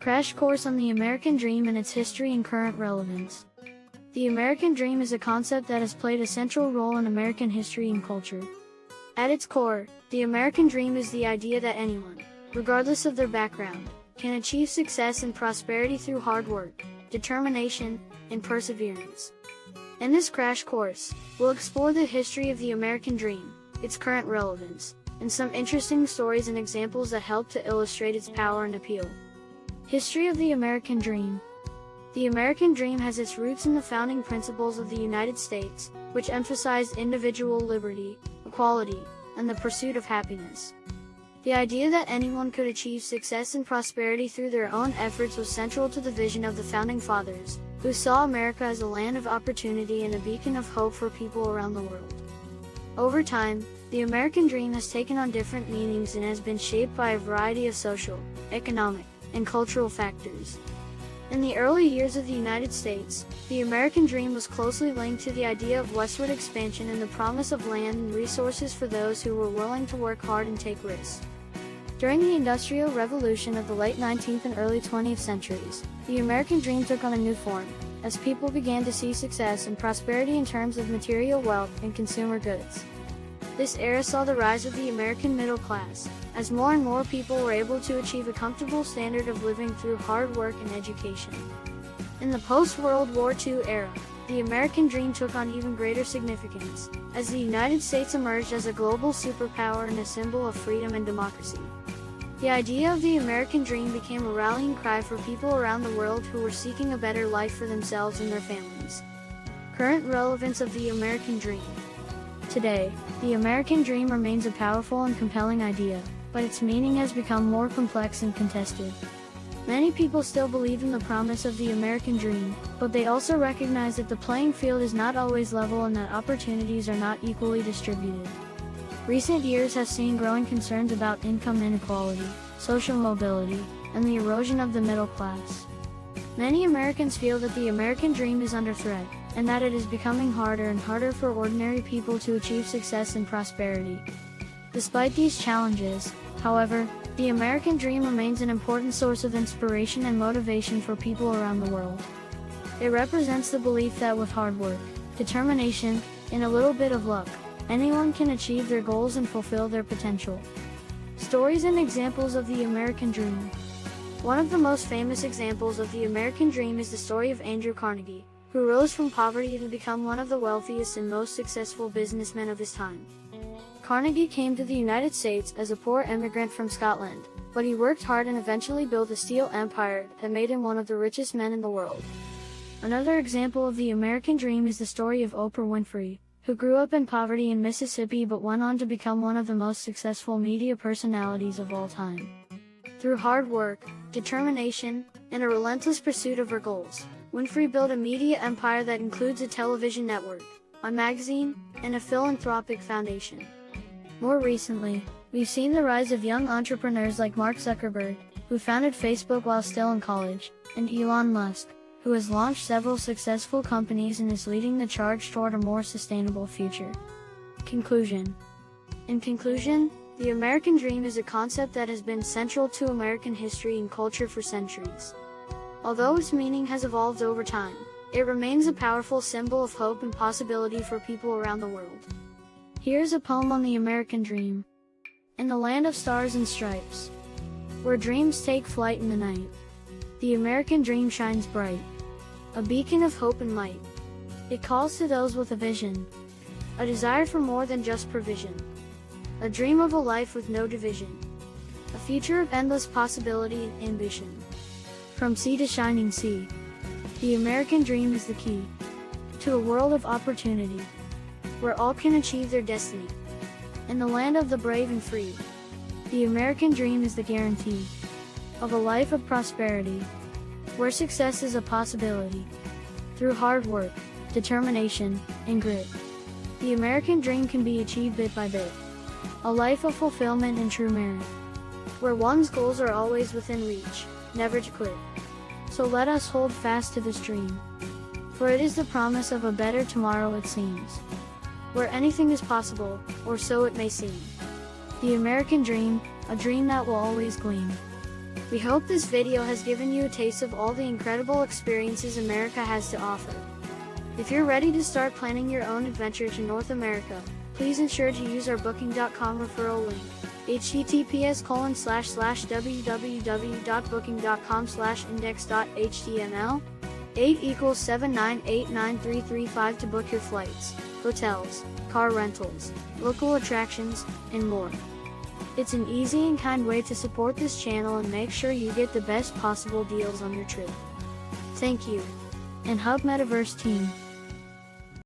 Crash course on the American Dream and its history and current relevance. The American Dream is a concept that has played a central role in American history and culture. At its core, the American Dream is the idea that anyone, regardless of their background, can achieve success and prosperity through hard work, determination, and perseverance. In this crash course, we'll explore the history of the American Dream, its current relevance, and some interesting stories and examples that help to illustrate its power and appeal. History of the American Dream. The American Dream has its roots in the founding principles of the United States, which emphasized individual liberty, equality, and the pursuit of happiness. The idea that anyone could achieve success and prosperity through their own efforts was central to the vision of the Founding Fathers, who saw America as a land of opportunity and a beacon of hope for people around the world. Over time, the American Dream has taken on different meanings and has been shaped by a variety of social, economic, and cultural factors. In the early years of the United States, the American Dream was closely linked to the idea of westward expansion and the promise of land and resources for those who were willing to work hard and take risks. During the Industrial Revolution of the late 19th and early 20th centuries, the American Dream took on a new form, as people began to see success and prosperity in terms of material wealth and consumer goods. This era saw the rise of the American middle class, as more and more people were able to achieve a comfortable standard of living through hard work and education. In the post-World War II era, the American Dream took on even greater significance, as the United States emerged as a global superpower and a symbol of freedom and democracy. The idea of the American Dream became a rallying cry for people around the world who were seeking a better life for themselves and their families. Current relevance of the American Dream. Today, the American Dream remains a powerful and compelling idea, but its meaning has become more complex and contested. Many people still believe in the promise of the American Dream, but they also recognize that the playing field is not always level and that opportunities are not equally distributed. Recent years have seen growing concerns about income inequality, social mobility, and the erosion of the middle class. Many Americans feel that the American Dream is under threat, and that it is becoming harder and harder for ordinary people to achieve success and prosperity. Despite these challenges, however, the American Dream remains an important source of inspiration and motivation for people around the world. It represents the belief that with hard work, determination, and a little bit of luck, anyone can achieve their goals and fulfill their potential. Stories and examples of the American Dream. One of the most famous examples of the American Dream is the story of Andrew Carnegie, who rose from poverty to become one of the wealthiest and most successful businessmen of his time. Carnegie came to the United States as a poor immigrant from Scotland, but he worked hard and eventually built a steel empire that made him one of the richest men in the world. Another example of the American Dream is the story of Oprah Winfrey, who grew up in poverty in Mississippi but went on to become one of the most successful media personalities of all time. Through hard work, determination, and a relentless pursuit of her goals, Winfrey built a media empire that includes a television network, a magazine, and a philanthropic foundation. More recently, we've seen the rise of young entrepreneurs like Mark Zuckerberg, who founded Facebook while still in college, and Elon Musk, who has launched several successful companies and is leading the charge toward a more sustainable future. Conclusion. In conclusion, the American Dream is a concept that has been central to American history and culture for centuries. Although its meaning has evolved over time, it remains a powerful symbol of hope and possibility for people around the world. Here's a poem on the American Dream. In the land of stars and stripes, where dreams take flight in the night, the American Dream shines bright, a beacon of hope and might. It calls to those with a vision, a desire for more than just provision, a dream of a life with no division, a future of endless possibility and ambition. From sea to shining sea, the American Dream is the key to a world of opportunity, where all can achieve their destiny. In the land of the brave and free, the American Dream is the guarantee of a life of prosperity, where success is a possibility. Through hard work, determination, and grit, the American Dream can be achieved bit by bit. A life of fulfillment and true merit, where one's goals are always within reach, never to quit. So let us hold fast to this dream, for it is the promise of a better tomorrow it seems, where anything is possible, or so it may seem. The American Dream, a dream that will always gleam. We hope this video has given you a taste of all the incredible experiences America has to offer. If you're ready to start planning your own adventure to North America, please ensure to use our Booking.com referral link, https://www.booking.com/index.html 8 = 7989335 to book your flights, hotels, car rentals, local attractions, and more. It's an easy and kind way to support this channel and make sure you get the best possible deals on your trip. Thank you. And Hub Metaverse team.